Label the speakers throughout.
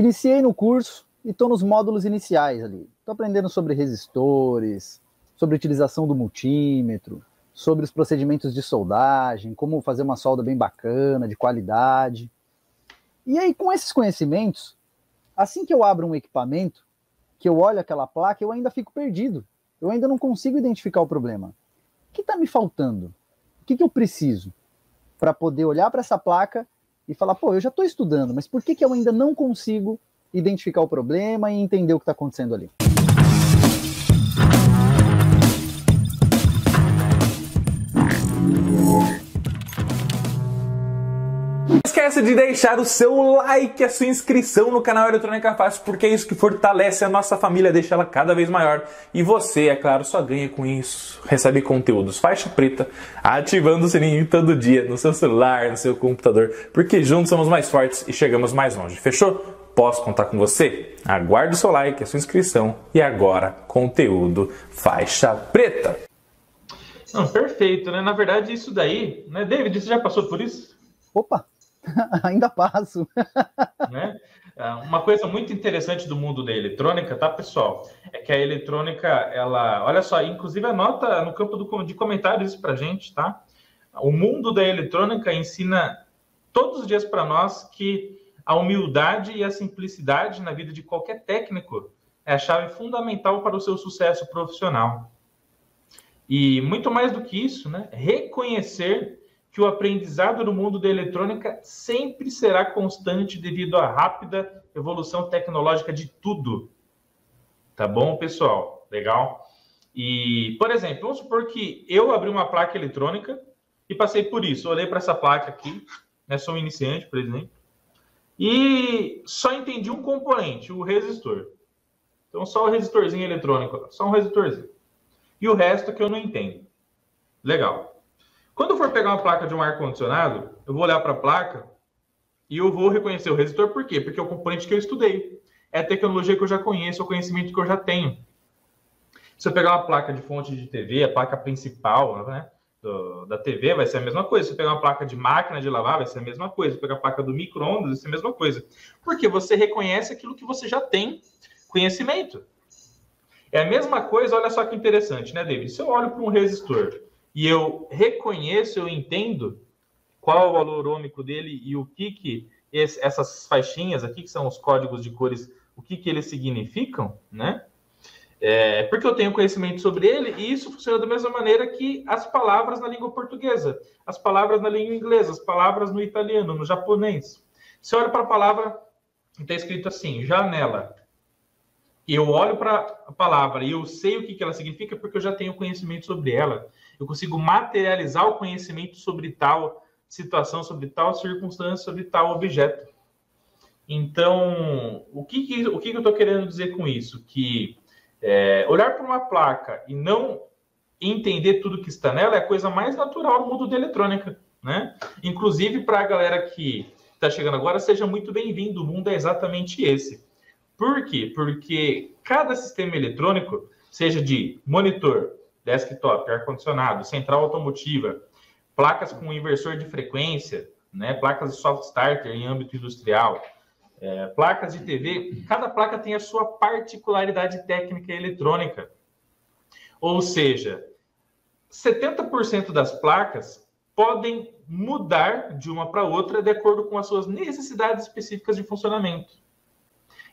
Speaker 1: Iniciei no curso e estou nos módulos iniciais ali. Estou aprendendo sobre resistores, sobre utilização do multímetro, sobre os procedimentos de soldagem, como fazer uma solda bem bacana, de qualidade. E aí, com esses conhecimentos, assim que eu abro um equipamento, que eu olho aquela placa, eu ainda fico perdido. Eu ainda não consigo identificar o problema. O que está me faltando? O que eu preciso para poder olhar para essa placa e falar, pô, eu já estou estudando, mas por que eu ainda não consigo identificar o problema e entender o que está acontecendo ali?
Speaker 2: Não esqueça de deixar o seu like, a sua inscrição no canal Eletrônica Fácil, porque é isso que fortalece a nossa família, deixa ela cada vez maior. E você, é claro, só ganha com isso. Recebe conteúdos faixa preta, ativando o sininho todo dia no seu celular, no seu computador, porque juntos somos mais fortes e chegamos mais longe. Fechou? Posso contar com você? Aguarde o seu like, a sua inscrição e agora, conteúdo faixa preta.
Speaker 3: Não, perfeito, né? Na verdade, isso daí, né, David, você já passou por isso?
Speaker 1: Opa, ainda passo.
Speaker 3: Né? Uma coisa muito interessante do mundo da eletrônica, tá, pessoal? É que a eletrônica, ela... Olha só, inclusive anota no campo de comentários isso pra gente, tá? O mundo da eletrônica ensina todos os dias para nós que a humildade e a simplicidade na vida de qualquer técnico é a chave fundamental para o seu sucesso profissional. E muito mais do que isso, né? Reconhecer que o aprendizado no mundo da eletrônica sempre será constante devido à rápida evolução tecnológica de tudo. Tá bom, pessoal? Legal? E, por exemplo, vamos supor que eu abri uma placa eletrônica e passei por isso. Eu olhei para essa placa aqui, né? Sou um iniciante, por exemplo, e só entendi um componente, o resistor. Então, só o resistorzinho eletrônico, só um resistorzinho. E o resto que eu não entendo. Legal. Quando eu for pegar uma placa de um ar-condicionado, eu vou olhar para a placa e eu vou reconhecer o resistor. Por quê? Porque é o componente que eu estudei. É a tecnologia que eu já conheço, é o conhecimento que eu já tenho. Se eu pegar uma placa de fonte de TV, a placa principal, né, da TV, vai ser a mesma coisa. Se eu pegar uma placa de máquina de lavar, vai ser a mesma coisa. Se eu pegar a placa do micro-ondas, vai ser a mesma coisa. Porque você reconhece aquilo que você já tem conhecimento. É a mesma coisa, olha só que interessante, né, David? Se eu olho para um resistor e eu reconheço, eu entendo qual é o valor ohmico dele e o que essas faixinhas aqui, que são os códigos de cores, o que eles significam, né? Porque eu tenho conhecimento sobre ele e isso funciona da mesma maneira que as palavras na língua portuguesa, as palavras na língua inglesa, as palavras no italiano, no japonês. Você olha para a palavra, está escrito assim, janela. Eu olho para a palavra e eu sei o que ela significa porque eu já tenho conhecimento sobre ela. Eu consigo materializar o conhecimento sobre tal situação, sobre tal circunstância, sobre tal objeto. Então, o que eu estou querendo dizer com isso? Que olhar para uma placa e não entender tudo que está nela é a coisa mais natural no mundo da eletrônica, né? Inclusive, para a galera que está chegando agora, seja muito bem-vindo. O mundo é exatamente esse. Por quê? Porque cada sistema eletrônico, seja de monitor, desktop, ar-condicionado, central automotiva, placas com inversor de frequência, né, placas de soft starter em âmbito industrial, placas de TV, cada placa tem a sua particularidade técnica e eletrônica. Ou seja, 70% das placas podem mudar de uma para outra de acordo com as suas necessidades específicas de funcionamento.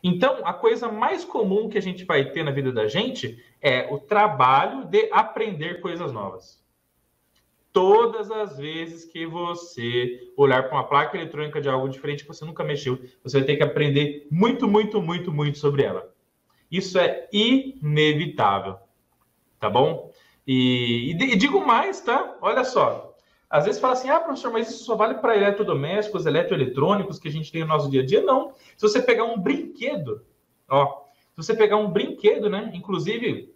Speaker 3: Então, a coisa mais comum que a gente vai ter na vida da gente é o trabalho de aprender coisas novas. Todas as vezes que você olhar para uma placa eletrônica de algo diferente que você nunca mexeu, você vai ter que aprender muito, muito, muito, muito sobre ela. Isso é inevitável, tá bom? E digo mais, tá? Olha só. Às vezes fala assim, professor, mas isso só vale para eletrodomésticos, eletroeletrônicos que a gente tem no nosso dia a dia? Não. Se você pegar um brinquedo, né? Inclusive,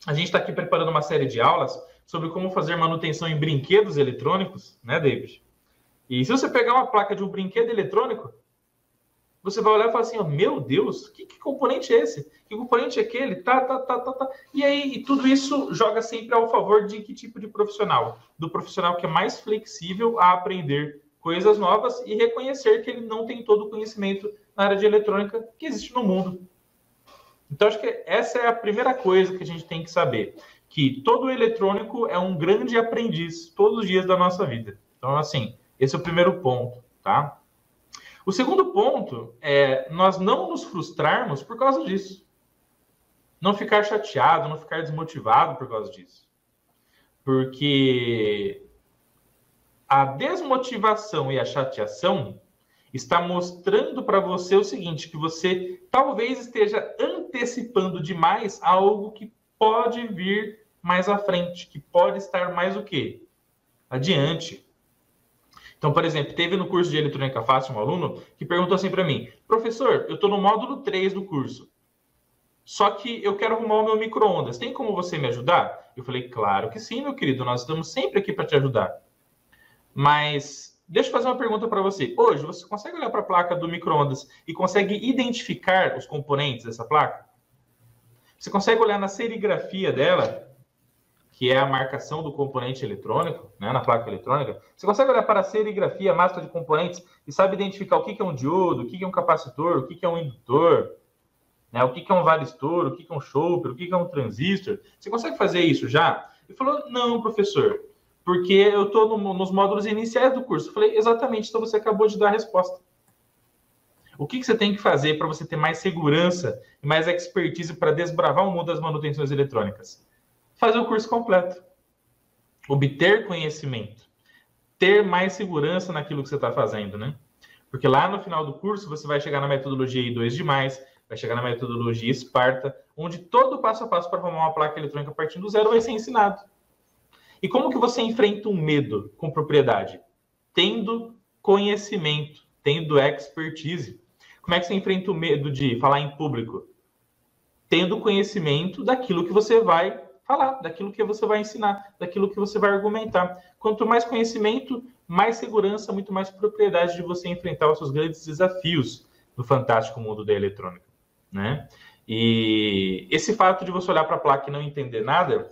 Speaker 3: a gente está aqui preparando uma série de aulas sobre como fazer manutenção em brinquedos eletrônicos, né, David? E se você pegar uma placa de um brinquedo eletrônico, você vai olhar e falar assim, meu Deus, que componente é esse? Que componente é aquele? E aí, tudo isso joga sempre ao favor de que tipo de profissional? Do profissional que é mais flexível a aprender coisas novas e reconhecer que ele não tem todo o conhecimento na área de eletrônica que existe no mundo. Então, acho que essa é a primeira coisa que a gente tem que saber, que todo eletrônico é um grande aprendiz todos os dias da nossa vida. Então, assim, esse é o primeiro ponto, tá? O segundo ponto é nós não nos frustrarmos por causa disso. Não ficar chateado, não ficar desmotivado por causa disso. Porque a desmotivação e a chateação está mostrando para você o seguinte, que você talvez esteja antecipando demais algo que pode vir mais à frente, que pode estar mais o quê? Adiante. Então, por exemplo, teve no curso de Eletrônica Fácil um aluno que perguntou assim para mim, professor, eu estou no módulo 3 do curso, só que eu quero arrumar o meu micro-ondas, tem como você me ajudar? Eu falei, claro que sim, meu querido, nós estamos sempre aqui para te ajudar. Mas deixa eu fazer uma pergunta para você. Hoje, você consegue olhar para a placa do micro-ondas e consegue identificar os componentes dessa placa? Você consegue olhar na serigrafia dela, que é a marcação do componente eletrônico, né, na placa eletrônica? Você consegue olhar para a serigrafia, a máscara de componentes, e sabe identificar o que é um diodo, o que é um capacitor, o que é um indutor, né, o que é um varistor, o que é um choper, o que é um transistor? Você consegue fazer isso já? Ele falou, não, professor, porque eu estou nos módulos iniciais do curso. Eu falei, exatamente, então você acabou de dar a resposta. O que você tem que fazer para você ter mais segurança e mais expertise para desbravar o mundo das manutenções eletrônicas? Fazer o curso completo. Obter conhecimento. Ter mais segurança naquilo que você está fazendo, né? Porque lá no final do curso você vai chegar na metodologia I2+, vai chegar na metodologia Sparta, onde todo o passo a passo para arrumar uma placa eletrônica partindo do zero vai ser ensinado. E como que você enfrenta um medo com propriedade? Tendo conhecimento, tendo expertise. Como é que você enfrenta o medo de falar em público? Tendo conhecimento daquilo que você vai falar, daquilo que você vai ensinar, daquilo que você vai argumentar. Quanto mais conhecimento, mais segurança, muito mais propriedade de você enfrentar os seus grandes desafios no fantástico mundo da eletrônica, né? E esse fato de você olhar para a placa e não entender nada,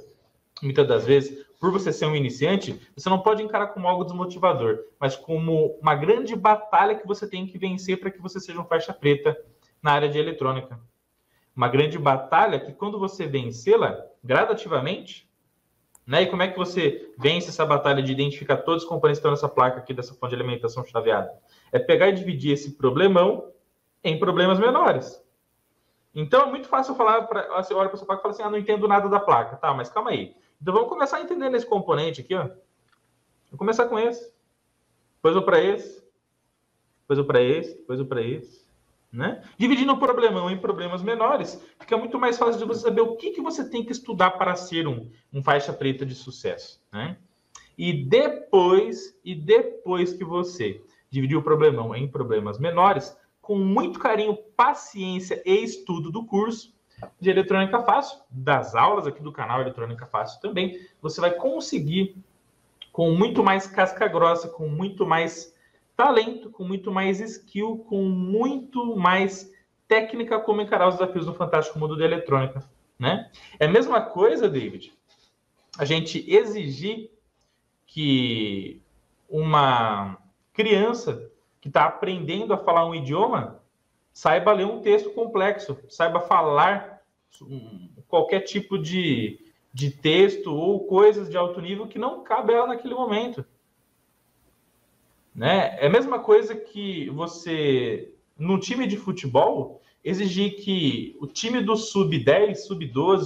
Speaker 3: muitas das vezes, por você ser um iniciante, você não pode encarar como algo desmotivador, mas como uma grande batalha que você tem que vencer para que você seja um faixa preta na área de eletrônica. Uma grande batalha que, quando você vencê-la gradativamente, né? E como é que você vence essa batalha de identificar todos os componentes que estão nessa placa aqui, dessa fonte de alimentação chaveada? É pegar e dividir esse problemão em problemas menores. Então, é muito fácil falar, você olha para essa placa e fala assim, não entendo nada da placa. Tá, mas calma aí. Então, vamos começar a entender esse componente aqui, ó. Vou começar com esse. Depois eu para esse. Depois eu para esse. Depois eu para esse. Né? Dividindo o problemão em problemas menores, fica muito mais fácil de você saber o que você tem que estudar para ser um faixa preta de sucesso, né? E depois que você dividir o problemão em problemas menores, com muito carinho, paciência e estudo do curso de Eletrônica Fácil, das aulas aqui do canal Eletrônica Fácil também, você vai conseguir, com muito mais casca grossa, com muito mais talento, com muito mais skill, com muito mais técnica, como encarar os desafios do fantástico mundo da eletrônica, né? É a mesma coisa, David, a gente exigir que uma criança que está aprendendo a falar um idioma saiba ler um texto complexo, saiba falar qualquer tipo de texto ou coisas de alto nível que não cabe a ela naquele momento. Né? É a mesma coisa que você, no time de futebol, exigir que o time do sub-10, sub-12,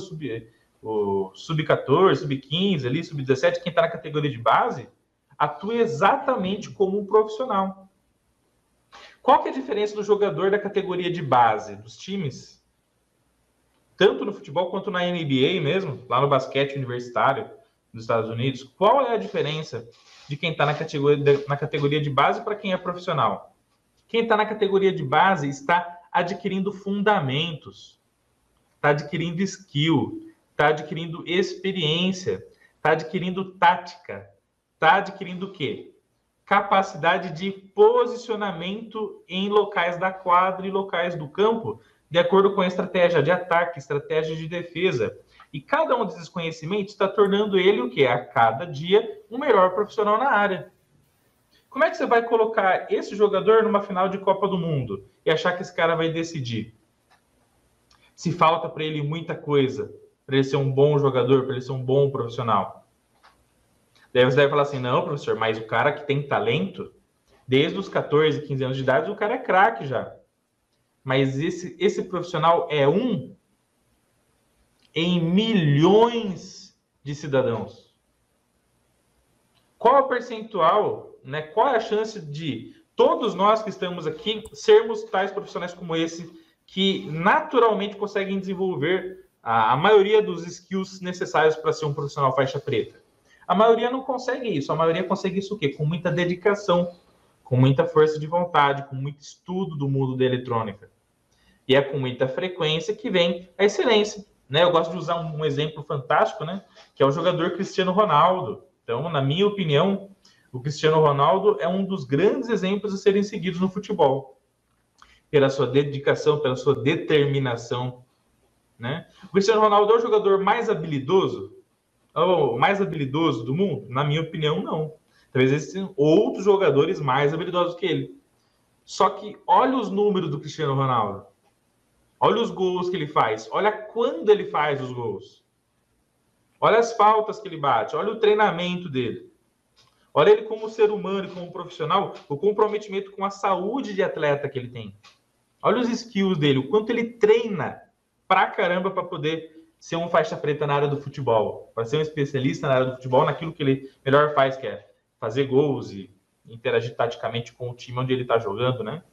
Speaker 3: sub-14, sub-15, ali, sub-17, quem está na categoria de base, atue exatamente como um profissional. Qual que é a diferença do jogador da categoria de base dos times? Tanto no futebol quanto na NBA mesmo, lá no basquete universitário nos Estados Unidos. Qual é a diferença de quem está na categoria de base para quem é profissional? Quem está na categoria de base está adquirindo fundamentos, está adquirindo skill, está adquirindo experiência, está adquirindo tática, está adquirindo o quê? Capacidade de posicionamento em locais da quadra e locais do campo, de acordo com a estratégia de ataque, estratégia de defesa. E cada um desses conhecimentos está tornando ele o quê? A cada dia um melhor profissional na área. Como é que você vai colocar esse jogador numa final de Copa do Mundo e achar que esse cara vai decidir? Se falta para ele muita coisa, para ele ser um bom jogador, para ele ser um bom profissional. Daí você deve falar assim, não, professor, mas o cara que tem talento, desde os 14, 15 anos de idade, o cara é craque já. Mas esse profissional é um em milhões de cidadãos. Qual é o percentual, né? Qual é a chance de todos nós que estamos aqui sermos tais profissionais como esse, que naturalmente conseguem desenvolver a maioria dos skills necessários para ser um profissional faixa preta? A maioria não consegue isso. A maioria consegue isso o quê? Com muita dedicação, com muita força de vontade, com muito estudo do mundo da eletrônica. E é com muita frequência que vem a excelência, né? Eu gosto de usar um exemplo fantástico, né? Que é o jogador Cristiano Ronaldo. Então, na minha opinião, o Cristiano Ronaldo é um dos grandes exemplos a serem seguidos no futebol. Pela sua dedicação, pela sua determinação, né? O Cristiano Ronaldo é o jogador mais habilidoso? O mais habilidoso do mundo? Na minha opinião, não. Talvez existam outros jogadores mais habilidosos que ele. Só que olha os números do Cristiano Ronaldo. Olha os gols que ele faz. Olha quando ele faz os gols. Olha as faltas que ele bate. Olha o treinamento dele. Olha ele como ser humano e como profissional, o comprometimento com a saúde de atleta que ele tem. Olha os skills dele, o quanto ele treina pra caramba para poder ser um faixa preta na área do futebol, para ser um especialista na área do futebol, naquilo que ele melhor faz, que é fazer gols e interagir taticamente com o time onde ele está jogando, né?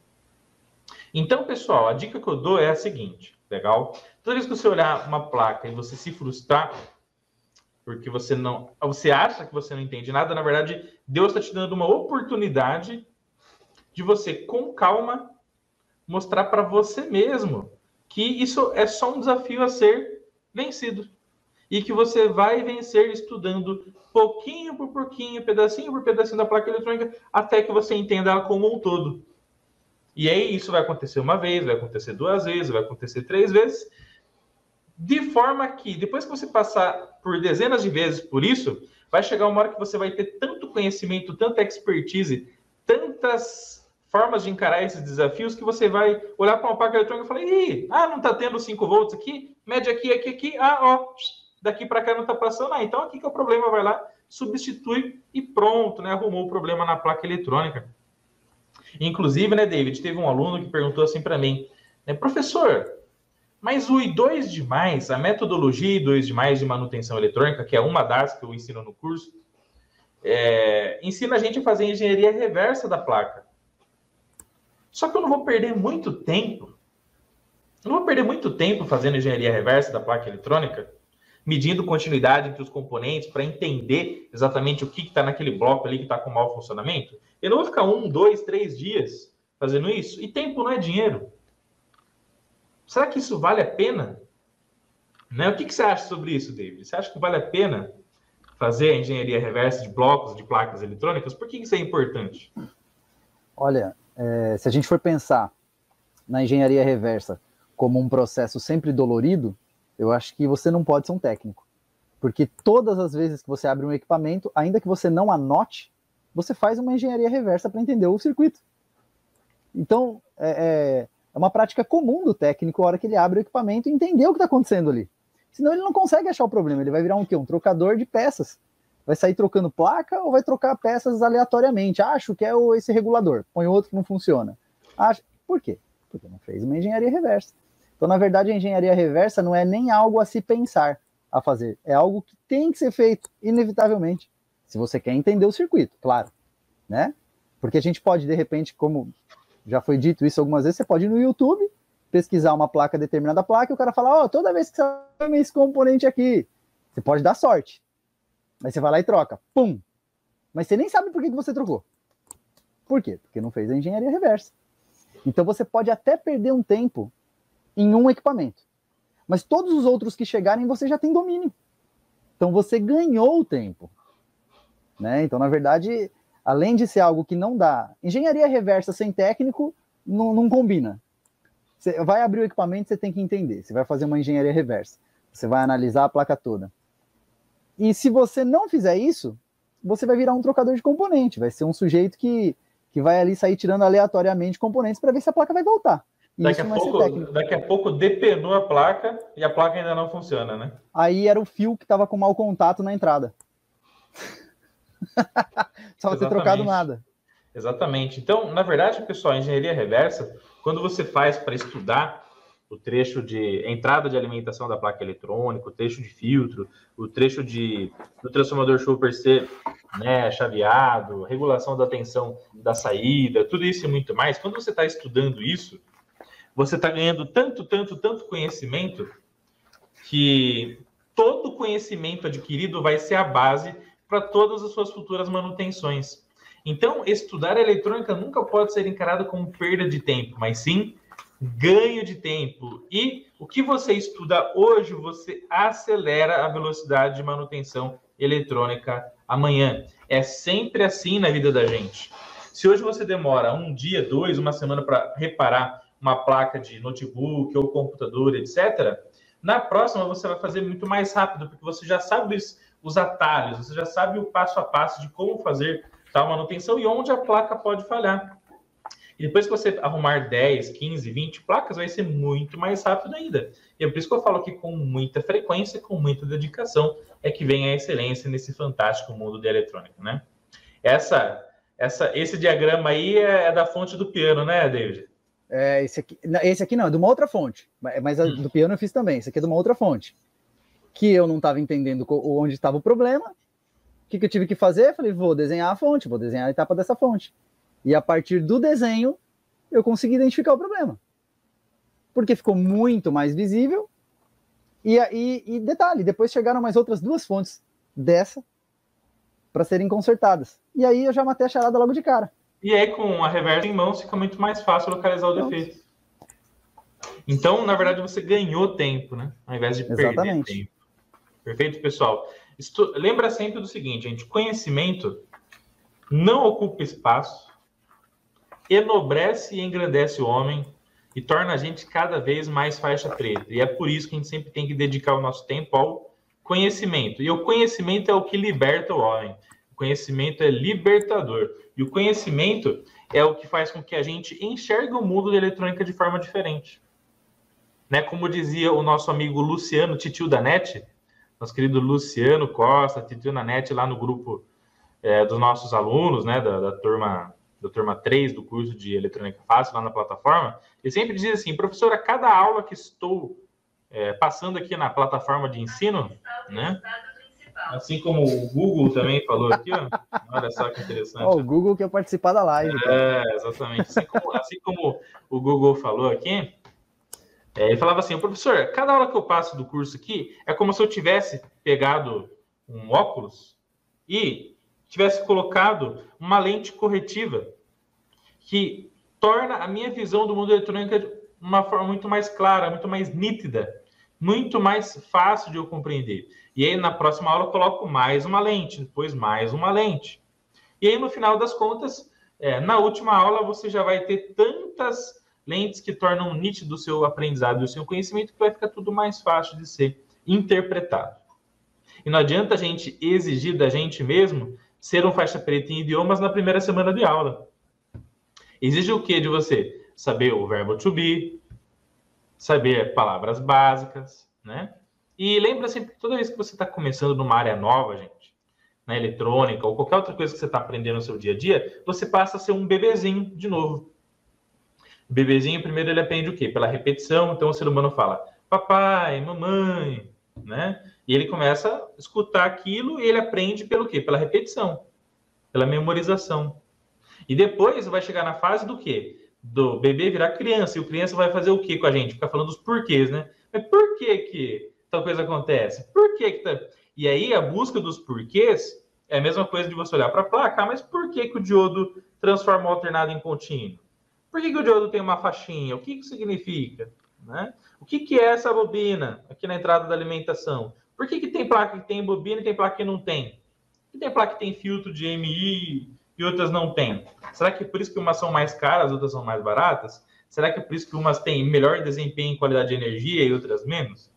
Speaker 3: Então, pessoal, a dica que eu dou é a seguinte, legal? Toda vez que você olhar uma placa e você se frustrar, porque você acha que você não entende nada, na verdade, Deus está te dando uma oportunidade de você, com calma, mostrar para você mesmo que isso é só um desafio a ser vencido. E que você vai vencer estudando pouquinho por pouquinho, pedacinho por pedacinho da placa eletrônica, até que você entenda ela como um todo. E aí isso vai acontecer uma vez, vai acontecer 2 vezes, vai acontecer 3 vezes, de forma que, depois que você passar por dezenas de vezes por isso, vai chegar uma hora que você vai ter tanto conhecimento, tanta expertise, tantas formas de encarar esses desafios, que você vai olhar para uma placa eletrônica e falar, não está tendo 5 volts aqui, mede aqui, daqui para cá não está passando, então aqui que é o problema, vai lá, substitui e pronto, né? Arrumou o problema na placa eletrônica. Inclusive, né, David, teve um aluno que perguntou assim para mim, né, professor, mas o I2+, a metodologia I2+ de manutenção eletrônica, que é uma das que eu ensino no curso, ensina a gente a fazer engenharia reversa da placa. Só que eu não vou perder muito tempo. Eu não vou perder muito tempo fazendo engenharia reversa da placa eletrônica, medindo continuidade entre os componentes para entender exatamente o que está naquele bloco ali que está com mau funcionamento. Eu não vou ficar 1, 2, 3 dias fazendo isso. E tempo não é dinheiro. Será que isso vale a pena? Né? O que você acha sobre isso, David? Você acha que vale a pena fazer a engenharia reversa de blocos, de placas eletrônicas? Por que isso é importante?
Speaker 1: Olha, se a gente for pensar na engenharia reversa como um processo sempre dolorido, eu acho que você não pode ser um técnico. Porque todas as vezes que você abre um equipamento, ainda que você não anote, você faz uma engenharia reversa para entender o circuito. Então, é uma prática comum do técnico, a hora que ele abre o equipamento, entender o que está acontecendo ali. Senão ele não consegue achar o problema, ele vai virar um quê? Um trocador de peças. Vai sair trocando placa ou vai trocar peças aleatoriamente? Acho que é esse regulador, põe outro que não funciona. Por quê? Porque não fez uma engenharia reversa. Então, na verdade, a engenharia reversa não é nem algo a se pensar a fazer, é algo que tem que ser feito, inevitavelmente, se você quer entender o circuito, claro, né? Porque a gente pode, de repente, como já foi dito isso algumas vezes, você pode ir no YouTube, pesquisar uma placa, determinada placa, e o cara fala, toda vez que você tem esse componente aqui, você pode dar sorte. Aí você vai lá e troca, pum! Mas você nem sabe por que você trocou. Por quê? Porque não fez a engenharia reversa. Então você pode até perder um tempo em um equipamento, mas todos os outros que chegarem você já tem domínio. Então você ganhou o tempo, né? Então, na verdade, além de ser algo que não dá, engenharia reversa sem técnico não combina. Você vai abrir o equipamento, você tem que entender. Você vai fazer uma engenharia reversa, você vai analisar a placa toda. E se você não fizer isso, você vai virar um trocador de componente, vai ser um sujeito que vai ali sair tirando aleatoriamente componentes para ver se a placa vai voltar. E
Speaker 3: daqui a pouco depenou a placa e a placa ainda não funciona, né?
Speaker 1: Aí era o fio que estava com mau contato na entrada. Só você trocado nada.
Speaker 3: Exatamente. Então, na verdade, pessoal, a engenharia reversa, quando você faz para estudar o trecho de entrada de alimentação da placa eletrônica, o trecho de filtro, o trecho do transformador Chopper ser, né, chaveado, regulação da tensão da saída, tudo isso e muito mais, quando você está estudando isso, você está ganhando tanto conhecimento que todo conhecimento adquirido vai ser a base para todas as suas futuras manutenções. Então, estudar eletrônica nunca pode ser encarado como perda de tempo, mas sim ganho de tempo. E o que você estuda hoje, você acelera a velocidade de manutenção eletrônica amanhã. É sempre assim na vida da gente. Se hoje você demora um dia, 2, uma semana para reparar uma placa de notebook ou computador, etc., na próxima você vai fazer muito mais rápido, porque você já sabe os atalhos, você já sabe o passo a passo de como fazer tal manutenção e onde a placa pode falhar. E depois que você arrumar 10, 15, 20 placas, vai ser muito mais rápido ainda. E é por isso que eu falo que com muita frequência, com muita dedicação, é que vem a excelência nesse fantástico mundo da eletrônica, né? Esse diagrama aí é da fonte do piano, né, David?
Speaker 1: Esse aqui não, é de uma outra fonte. Mas do piano eu fiz também. Esse aqui é de uma outra fonte. Que eu não estava entendendo onde estava o problema. O que eu tive que fazer? Eu falei, vou desenhar a fonte, vou desenhar a etapa dessa fonte. E a partir do desenho, eu consegui identificar o problema. Porque ficou muito mais visível. E detalhe, depois chegaram mais outras 2 fontes dessa para serem consertadas. E aí eu já matei a charada logo de cara.
Speaker 3: E aí, com a reversa em mãos, fica muito mais fácil localizar o defeito. Então, na verdade, você ganhou tempo, né? Ao invés de perder tempo. Perfeito, pessoal? Lembra sempre do seguinte, gente. Conhecimento não ocupa espaço, enobrece e engrandece o homem e torna a gente cada vez mais faixa preta. E é por isso que a gente sempre tem que dedicar o nosso tempo ao conhecimento. E o conhecimento é o que liberta o homem. O conhecimento é libertador. E o conhecimento é o que faz com que a gente enxergue o mundo da eletrônica de forma diferente. Né? Como dizia o nosso amigo Luciano, titio da NET, nosso querido Luciano Costa, titio da NET, lá no grupo dos nossos alunos, né, da turma 3 do curso de Eletrônica Fácil, lá na plataforma, ele sempre diz assim, professor, a cada aula que estou passando aqui na plataforma de ensino, né, assim como o Google também falou aqui, ó, olha só que interessante.
Speaker 1: O Google quer participar da live.
Speaker 3: Exatamente. Assim como o Google falou aqui, ele falava assim, professor, cada aula que eu passo do curso aqui é como se eu tivesse pegado um óculos e tivesse colocado uma lente corretiva que torna a minha visão do mundo eletrônico de uma forma muito mais clara, muito mais nítida, muito mais fácil de eu compreender. E aí, na próxima aula, eu coloco mais uma lente, depois mais uma lente. E aí, no final das contas, na última aula, você já vai ter tantas lentes que tornam nítido o seu aprendizado e o seu conhecimento que vai ficar tudo mais fácil de ser interpretado. E não adianta a gente exigir da gente mesmo ser um faixa preta em idiomas na primeira semana de aula. Exige o quê de você? Saber o verbo to be, saber palavras básicas, né? E lembra sempre que toda vez que você está começando numa área nova, gente, na eletrônica ou qualquer outra coisa que você está aprendendo no seu dia a dia, você passa a ser um bebezinho de novo. O bebezinho, primeiro, ele aprende o quê? Pela repetição. Então, o ser humano fala, papai, mamãe, né? E ele começa a escutar aquilo e ele aprende pelo quê? Pela repetição, pela memorização. E depois vai chegar na fase do quê? Do bebê virar criança. E o criança vai fazer o quê com a gente? Ficar falando dos porquês, né? Mas por que tal coisa acontece? Por que tá... E aí, a busca dos porquês é a mesma coisa de você olhar para a placa, mas por que o diodo transforma o alternado em contínuo? Por que o diodo tem uma faixinha? O que significa? Né? O que é essa bobina aqui na entrada da alimentação? Por que tem placa que tem bobina e tem placa que não tem? Por que tem placa que tem filtro de MI e outras não tem? Será que é por isso que umas são mais caras, outras são mais baratas? Será que é por isso que umas têm melhor desempenho em qualidade de energia e outras menos?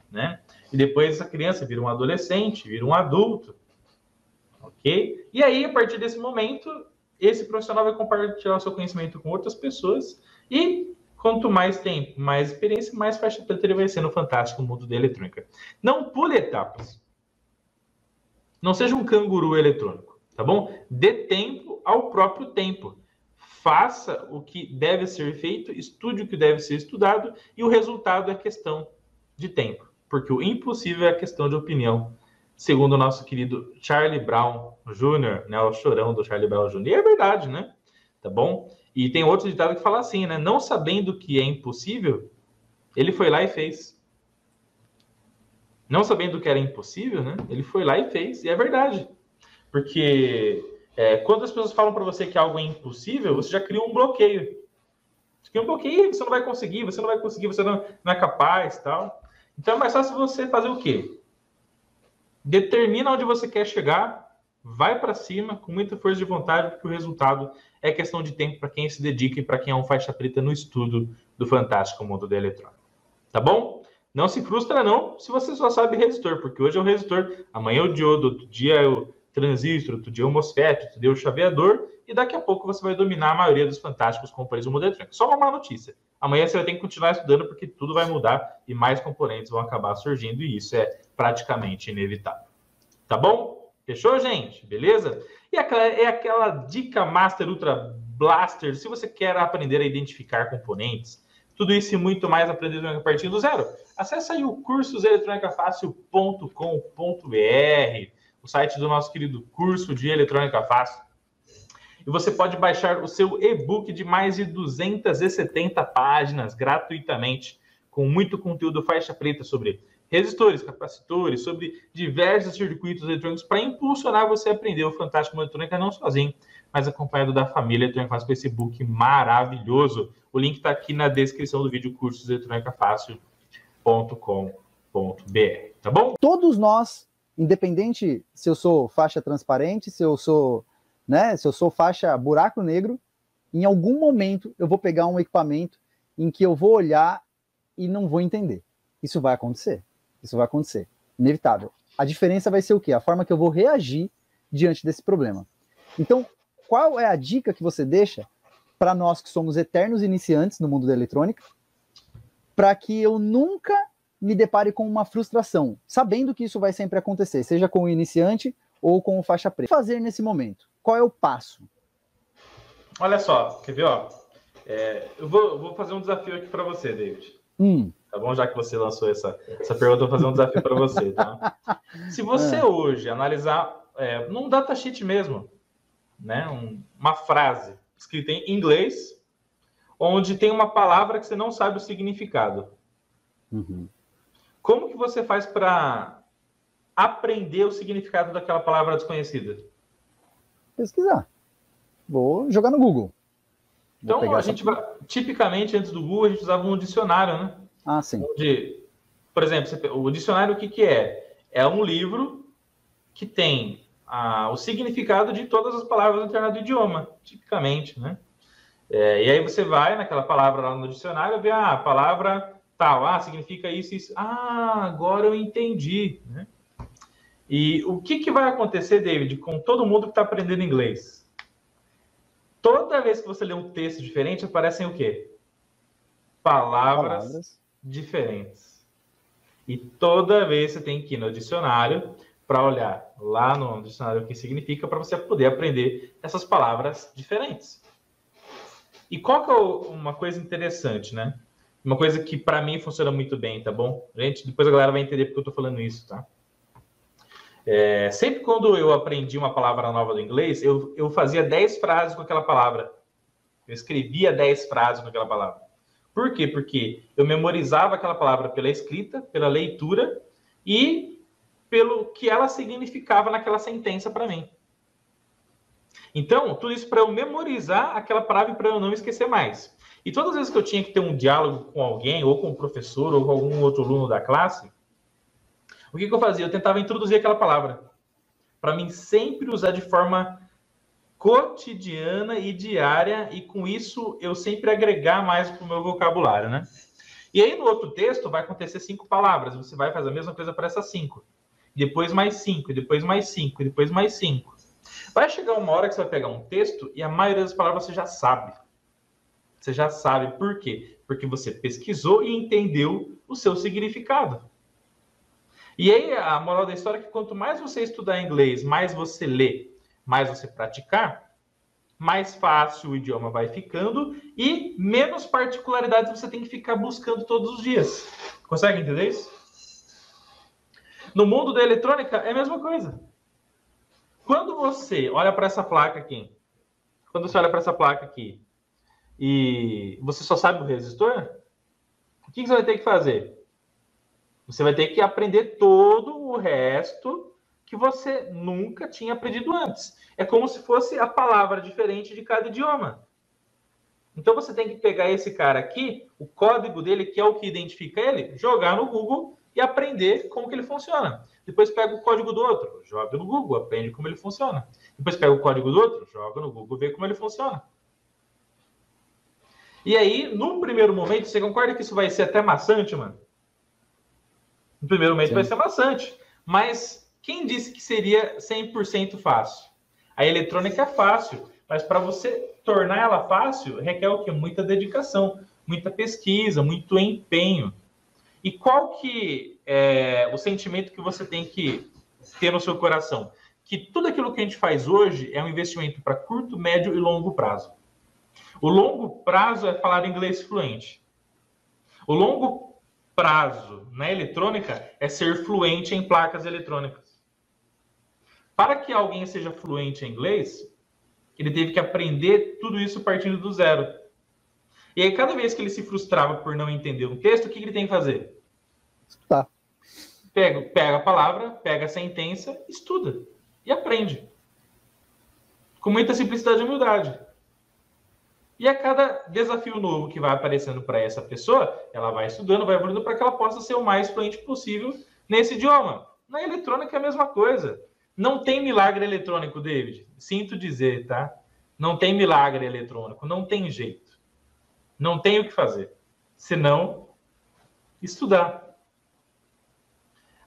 Speaker 3: Né? E depois essa criança vira um adolescente, vira um adulto. ok? E aí, a partir desse momento, esse profissional vai compartilhar o seu conhecimento com outras pessoas e quanto mais tempo, mais experiência, mais faixa preta ele vai ser no fantástico mundo da eletrônica. Não pule etapas. Não seja um canguru eletrônico, tá bom? Dê tempo ao próprio tempo. Faça o que deve ser feito, estude o que deve ser estudado e o resultado é questão de tempo. Porque o impossível é questão de opinião, segundo o nosso querido Charlie Brown Jr., né? O chorão do Charlie Brown Jr. E é verdade, né? Tá bom? E tem outro ditado que fala assim, né? Não sabendo que é impossível, ele foi lá e fez. Não sabendo que era impossível, né? Ele foi lá e fez. E é verdade. Porque quando as pessoas falam para você que algo é impossível, você já cria um bloqueio. Você cria um bloqueio, você não vai conseguir, você não é capaz, tal. Então é mais fácil você fazer o quê? Determina onde você quer chegar, vai para cima com muita força de vontade, porque o resultado é questão de tempo para quem se dedica e para quem é um faixa preta no estudo do fantástico mundo da eletrônica. Tá bom? Não se frustra não se você só sabe resistor, porque hoje é o resistor, amanhã é o diodo, outro dia é o transistor, outro dia é o MOSFET, outro dia é o chaveador, e daqui a pouco você vai dominar a maioria dos fantásticos componentes do mundo eletrônico. Só uma má notícia. Amanhã você vai ter que continuar estudando porque tudo vai mudar e mais componentes vão acabar surgindo e isso é praticamente inevitável. Tá bom? Fechou, gente? Beleza? E aquela dica Master Ultra Blaster, se você quer aprender a identificar componentes, tudo isso e muito mais aprender a partir do zero. Acesse aí o cursoseletronicafácil.com.br, o site do nosso querido curso de Eletrônica Fácil. E você pode baixar o seu e-book de mais de 270 páginas gratuitamente, com muito conteúdo faixa preta sobre resistores, capacitores, sobre diversos circuitos eletrônicos para impulsionar você a aprender o fantástico eletrônica não sozinho, mas acompanhado da família Eletrônica Fácil com esse e-book maravilhoso. O link está aqui na descrição do vídeo, cursoseletronicafácil.com.br, tá bom?
Speaker 1: Todos nós, independente se eu sou faixa transparente, se eu sou faixa buraco negro, em algum momento eu vou pegar um equipamento em que eu vou olhar e não vou entender. Isso vai acontecer. Isso vai acontecer. Inevitável. A diferença vai ser o quê? A forma que eu vou reagir diante desse problema. Então, qual é a dica que você deixa para nós que somos eternos iniciantes no mundo da eletrônica, para que eu nunca me depare com uma frustração, sabendo que isso vai sempre acontecer, seja com o iniciante ou com o faixa preta? O que fazer nesse momento? Qual é o passo?
Speaker 3: Olha só, quer ver? Eu vou fazer um desafio aqui para você, David. Tá bom? Já que você lançou essa pergunta, eu vou fazer um desafio para você, tá? Se você hoje analisar num datasheet mesmo, né, uma frase escrita em inglês, onde tem uma palavra que você não sabe o significado. Como que você faz para aprender o significado daquela palavra desconhecida?
Speaker 1: Pesquisar. Vou jogar no Google.
Speaker 3: Então, a gente vai, tipicamente, antes do Google, a gente usava um dicionário, né?
Speaker 1: Ah, sim.
Speaker 3: Onde, por exemplo, o dicionário, o que é? É um livro que tem o significado de todas as palavras do determinado idioma, tipicamente, né? E aí você vai naquela palavra lá no dicionário e vê a palavra tal, significa isso, isso. Agora eu entendi, né? E o que vai acontecer, David, com todo mundo que está aprendendo inglês? Toda vez que você lê um texto diferente, aparecem o quê? Palavras diferentes. E toda vez você tem que ir no dicionário para olhar lá no dicionário o que significa, para você poder aprender essas palavras diferentes. E qual que é uma coisa interessante, né? Uma coisa que para mim funciona muito bem, tá bom? Gente, depois a galera vai entender porque eu tô falando isso, tá? Sempre quando eu aprendi uma palavra nova do inglês, eu fazia 10 frases com aquela palavra. Eu escrevia 10 frases com aquela palavra. Por quê? Porque eu memorizava aquela palavra pela escrita, pela leitura e pelo que ela significava naquela sentença para mim. Então, tudo isso para eu memorizar aquela palavra e para eu não esquecer mais. E todas as vezes que eu tinha que ter um diálogo com alguém, ou com o professor, ou com algum outro aluno da classe, o que eu fazia? Eu tentava introduzir aquela palavra. Para mim sempre usar de forma cotidiana e diária, e com isso eu sempre agregar mais para o meu vocabulário, né? E aí no outro texto vai acontecer 5 palavras, você vai fazer a mesma coisa para essas 5. depois mais 5, depois mais 5, depois mais 5. Vai chegar uma hora que você vai pegar um texto e a maioria das palavras você já sabe. Você já sabe por quê? Porque você pesquisou e entendeu o seu significado. E aí a moral da história é que quanto mais você estudar inglês, mais você lê, mais você praticar, mais fácil o idioma vai ficando e menos particularidades você tem que ficar buscando todos os dias. Consegue entender isso? No mundo da eletrônica é a mesma coisa. Quando você olha para essa placa aqui, e você só sabe o resistor, o que você vai ter que fazer? Você vai ter que aprender todo o resto que você nunca tinha aprendido antes. É como se fosse a palavra diferente de cada idioma. Então você tem que pegar esse cara aqui, o código dele, que é o que identifica ele, jogar no Google e aprender como que ele funciona. Depois pega o código do outro, joga no Google, aprende como ele funciona. Depois pega o código do outro, joga no Google, vê como ele funciona. E aí, no primeiro momento, você concorda que isso vai ser até maçante, mano? No primeiro momento vai ser maçante. Mas quem disse que seria 100% fácil? A eletrônica é fácil, mas para você tornar ela fácil, requer o quê? Muita dedicação, muita pesquisa, muito empenho. E qual que é o sentimento que você tem que ter no seu coração? Que tudo aquilo que a gente faz hoje é um investimento para curto, médio e longo prazo. O longo prazo é falar inglês fluente. O longo prazo na eletrônica é ser fluente em placas eletrônicas. Para que alguém seja fluente em inglês, ele teve que aprender tudo isso partindo do zero. E aí, cada vez que ele se frustrava por não entender um texto, o que ele tem que fazer?
Speaker 1: Estudar.
Speaker 3: Pega a palavra, pega a sentença, estuda e aprende. Com muita simplicidade e humildade. E a cada desafio novo que vai aparecendo para essa pessoa, ela vai estudando, vai evoluindo para que ela possa ser o mais fluente possível nesse idioma. Na eletrônica é a mesma coisa. Não tem milagre eletrônico, David. Sinto dizer, tá? Não tem milagre eletrônico, não tem jeito. Não tem o que fazer. Senão, estudar.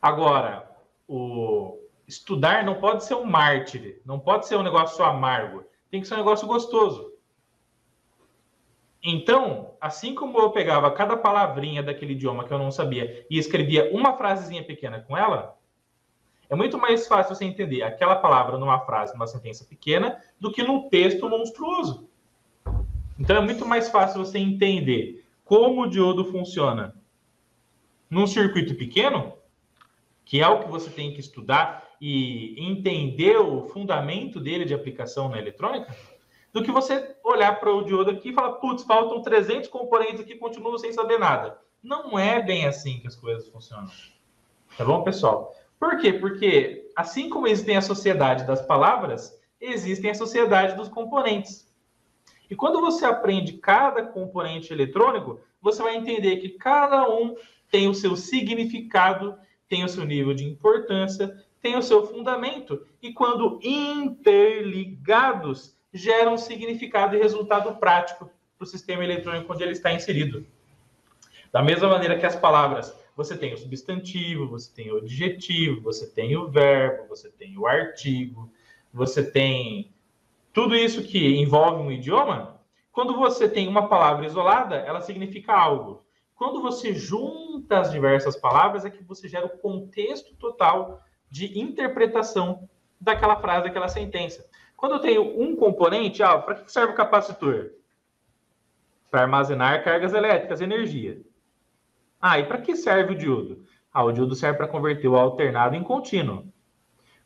Speaker 3: Agora, o estudar não pode ser um mártir, não pode ser um negócio amargo. Tem que ser um negócio gostoso. Então, assim como eu pegava cada palavrinha daquele idioma que eu não sabia e escrevia uma frasezinha pequena com ela, é muito mais fácil você entender aquela palavra numa frase, numa sentença pequena, do que num texto monstruoso. Então, é muito mais fácil você entender como o diodo funciona num circuito pequeno, que é o que você tem que estudar e entender o fundamento dele de aplicação na eletrônica, do que você olhar para o diodo aqui e falar, putz, faltam 300 componentes aqui e continuo sem saber nada. Não é bem assim que as coisas funcionam. Tá bom, pessoal? Por quê? Porque assim como existem a sociedade das palavras, existem a sociedade dos componentes. E quando você aprende cada componente eletrônico, você vai entender que cada um tem o seu significado, tem o seu nível de importância, tem o seu fundamento. E quando interligados, geram significado e resultado prático para o sistema eletrônico onde ele está inserido. Da mesma maneira que as palavras, você tem o substantivo, você tem o adjetivo, você tem o verbo, você tem o artigo, você tem tudo isso que envolve um idioma. Quando você tem uma palavra isolada, ela significa algo. Quando você junta as diversas palavras, é que você gera o contexto total de interpretação daquela frase, daquela sentença. Quando eu tenho um componente, para que serve o capacitor? Para armazenar cargas elétricas, energia. E para que serve o diodo? O diodo serve para converter o alternado em contínuo.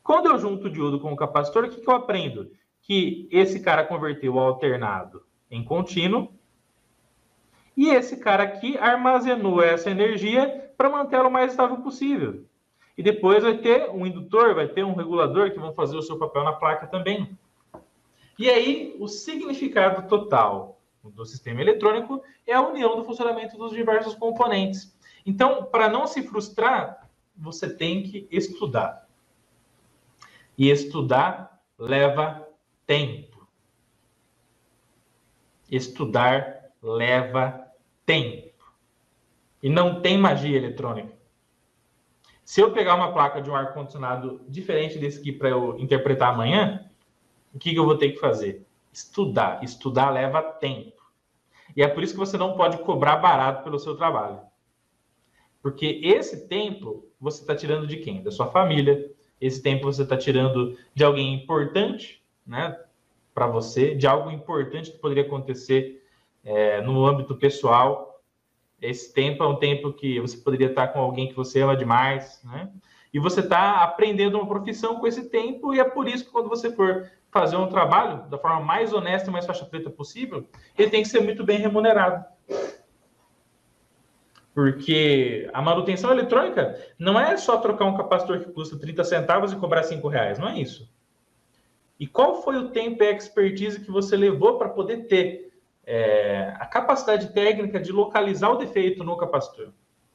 Speaker 3: Quando eu junto o diodo com o capacitor, o que eu aprendo? Que esse cara converteu o alternado em contínuo e esse cara aqui armazenou essa energia para mantê-la o mais estável possível. E depois vai ter um indutor, vai ter um regulador que vão fazer o seu papel na placa também. E aí, o significado total do sistema eletrônico é a união do funcionamento dos diversos componentes. Então, para não se frustrar, você tem que estudar. E estudar leva tempo. Estudar leva tempo. E não tem magia eletrônica. Se eu pegar uma placa de um ar-condicionado diferente desse aqui para eu interpretar amanhã, o que eu vou ter que fazer? Estudar. Estudar leva tempo. E é por isso que você não pode cobrar barato pelo seu trabalho. Porque esse tempo você está tirando de quem? Da sua família. Esse tempo você está tirando de alguém importante, né, para você, de algo importante que poderia acontecer no âmbito pessoal. Esse tempo é um tempo que você poderia estar com alguém que você ama demais, né? E você está aprendendo uma profissão com esse tempo, e é por isso que quando você for fazer um trabalho da forma mais honesta e mais faixa preta possível, ele tem que ser muito bem remunerado. Porque a manutenção eletrônica não é só trocar um capacitor que custa 30 centavos e cobrar R$5, não é isso. E qual foi o tempo e a expertise que você levou para poder ter a capacidade técnica de localizar o defeito no capacitor,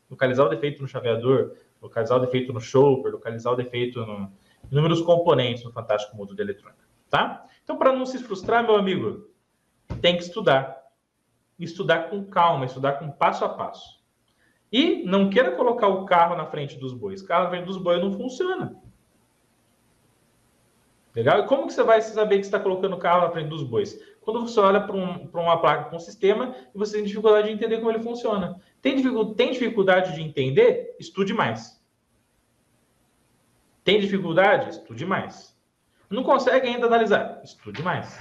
Speaker 3: localizar o defeito no chaveador, localizar o defeito no chopper, localizar o defeito em inúmeros componentes no fantástico mundo da eletrônica, tá? Então, para não se frustrar, meu amigo, tem que estudar. Estudar com calma, estudar com passo a passo. E não queira colocar o carro na frente dos bois. O carro na frente dos bois não funciona. Legal? E como que você vai saber que você está colocando o carro na frente dos bois? Quando você olha para uma placa com um sistema e você tem dificuldade de entender como ele funciona. Tem dificuldade de entender? Estude mais. Tem dificuldade? Estude mais. Não consegue ainda analisar? Estude mais.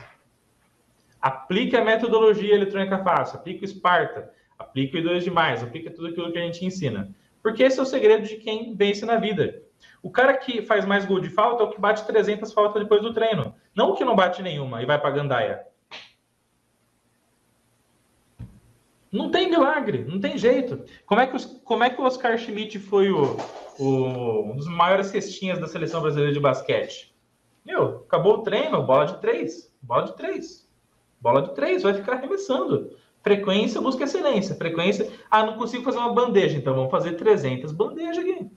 Speaker 3: Aplique a metodologia eletrônica fácil, aplique o Sparta, aplique o I2+, aplique tudo aquilo que a gente ensina. Porque esse é o segredo de quem vence na vida. O cara que faz mais gol de falta é o que bate 300 faltas depois do treino. Não o que não bate nenhuma e vai para a gandaia. Não tem milagre, não tem jeito. Como é que o Oscar Schmidt foi um dos maiores cestinhas da seleção brasileira de basquete? Meu, acabou o treino, bola de 3. Bola de 3. Bola de 3, vai ficar arremessando. Frequência, busca excelência. Frequência, não consigo fazer uma bandeja, então vamos fazer 300 bandejas aqui.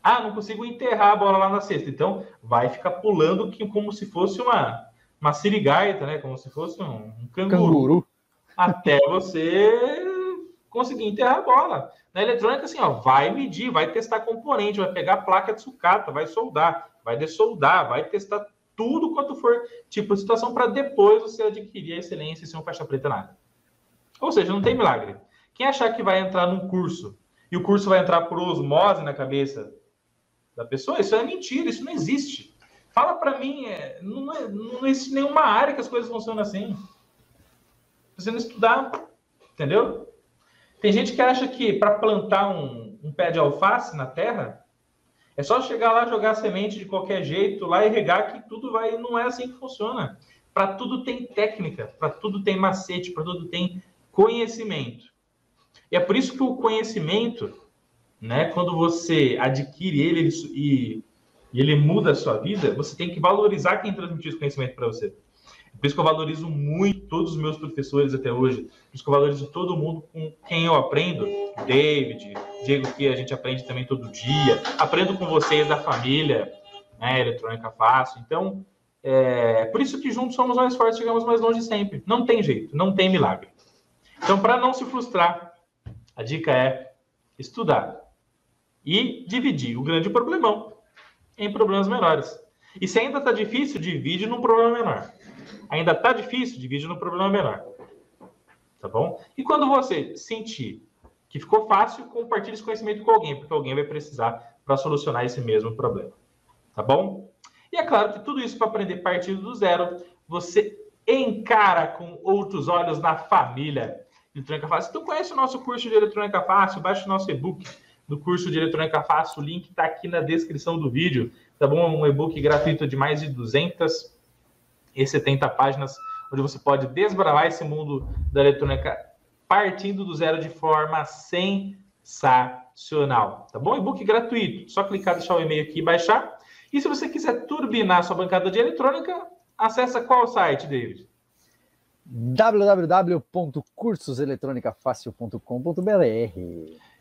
Speaker 3: Não consigo enterrar a bola lá na cesta. Então, vai ficar pulando como se fosse uma sirigaita, né? Como se fosse um canguru. Até você conseguir enterrar a bola. Na eletrônica, assim, vai medir, vai testar componente, vai pegar a placa de sucata, vai soldar, vai dessoldar, vai testar tudo quanto for tipo de situação para depois você adquirir a excelência e ser um faixa preta na área. Ou seja, não tem milagre. Quem achar que vai entrar num curso e o curso vai entrar por osmose na cabeça da pessoa, isso é mentira, isso não existe. Fala para mim, não existe nenhuma área que as coisas funcionam assim. Você não estudar, entendeu? Tem gente que acha que para plantar um pé de alface na terra, é só chegar lá, jogar semente de qualquer jeito, lá e regar que tudo vai. Não é assim que funciona. Para tudo tem técnica, para tudo tem macete, para tudo tem conhecimento. E é por isso que o conhecimento, né, quando você adquire ele e ele muda a sua vida, você tem que valorizar quem transmitiu esse conhecimento para você. Por isso que eu valorizo muito todos os meus professores até hoje. Por isso que eu valorizo todo mundo com quem eu aprendo. David, Diego, que a gente aprende também todo dia. Aprendo com vocês da família, né, Eletrônica Fácil. Então, por isso que juntos somos mais fortes, chegamos mais longe sempre. Não tem jeito, não tem milagre. Então, para não se frustrar, a dica é estudar e dividir o grande problemão em problemas menores. E se ainda está difícil, divide num problema menor. Ainda está difícil, divide no problema menor. Tá bom? E quando você sentir que ficou fácil, compartilhe esse conhecimento com alguém, porque alguém vai precisar para solucionar esse mesmo problema. Tá bom? E é claro que tudo isso para aprender partindo do zero, você encara com outros olhos na família Eletrônica Fácil. Tu conhece o nosso curso de Eletrônica Fácil? Baixa o nosso e-book do curso de Eletrônica Fácil. O link está aqui na descrição do vídeo. Tá bom? Um e-book gratuito de mais de 270 páginas, onde você pode desbravar esse mundo da eletrônica partindo do zero de forma sensacional. Tá bom? E-book gratuito. Só clicar, deixar o e-mail aqui e baixar. E se você quiser turbinar sua bancada de eletrônica, acessa qual site, David?
Speaker 1: www.cursoseletronicafácil.com.br.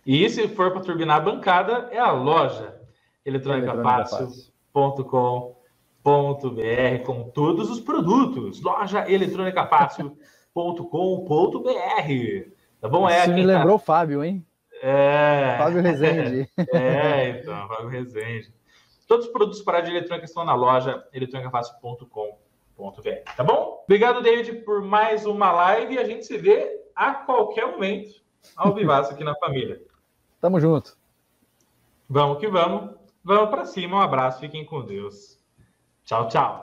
Speaker 3: E se for para turbinar a bancada, é a loja eletronicafácil.com.br, com todos os produtos. Loja eletronicafácil.com.br. Tá bom?
Speaker 1: Isso me lembrou o Fábio, hein? Fábio Rezende.
Speaker 3: Então, Fábio Rezende. Todos os produtos para de eletrônica estão na loja eletronicafácil.com.br, tá bom? Obrigado, David, por mais uma live e a gente se vê a qualquer momento ao vivaço aqui na família.
Speaker 1: Tamo junto.
Speaker 3: Vamos que vamos. Vamos para cima. Um abraço. Fiquem com Deus. Tchau, tchau.